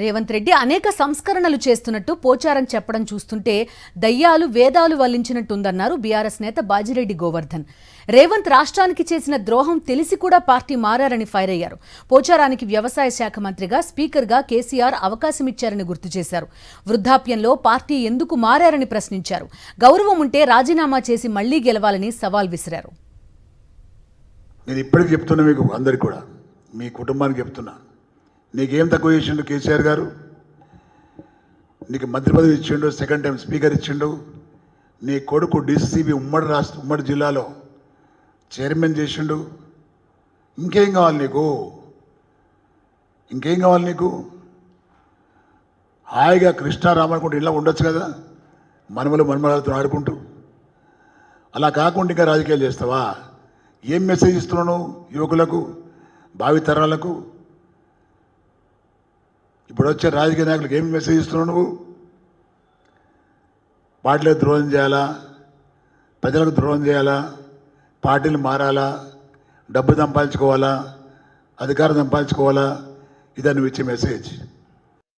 రేవంత్ రెడ్డి అనేక సంస్కరణలు చేస్తున్నట్టు పోచారం చెప్పడం చూస్తుంటే దయ్యాలు వేదాలు వల్లించినట్టుందన్నారు బీఆర్ఎస్ నేత బాజిరెడ్డి గోవర్ధన్. రేవంత్ రాష్ట్రానికి చేసిన ద్రోహం తెలిసి కూడా పార్టీ మారారని ఫైర్ అయ్యారు. పోచారానికి వ్యవసాయ శాఖ మంత్రిగా, స్పీకర్గా కేసీఆర్ అవకాశమిచ్చారని గుర్తు చేశారు. వృద్ధాప్యంలో పార్టీ ఎందుకు మారారని ప్రశ్నించారు. గౌరవం ఉంటే రాజీనామా చేసి మళ్లీ గెలవాలని సవాల్ విసిరారు. నేను ఇప్పటికి చెప్తున్నా, మీకు అందరికి కూడా, మీ కుటుంబానికి చెప్తున్నా, నీకేం తక్కువ చేసిండు కేసీఆర్ గారు? నీకు మంత్రి పదవి ఇచ్చిండు, సెకండ్ టైం స్పీకర్ ఇచ్చిండు. నీ కొడుకు డీసీబీ ఉమ్మడి జిల్లాలో చైర్మన్ చేసిండు. ఇంకేం కావాలి నీకు? ఇంకేం కావాలి నీకు? హాయిగా కృష్ణారామనుకుంటూ ఇలా ఉండొచ్చు కదా, మనమరాలతో ఆడుకుంటూ. అలా కాకుండా ఇంకా రాజకీయాలు చేస్తావా? ఏం మెసేజ్ ఇస్తున్నావు యువకులకు, భావితరాలకు? ఇప్పుడు వచ్చే రాజకీయ నాయకులకు ఏం మెసేజ్ ఇస్తున్నావు నువ్వు? పార్టీలకు ద్రోహం చేయాలా, ప్రజలకు ద్రోహం చేయాలా, పార్టీలు మారాలా, డబ్బు సంపాదించుకోవాలా, అధికారం సంపాదించుకోవాలా? ఇదా నువ్వు ఇచ్చే మెసేజ్?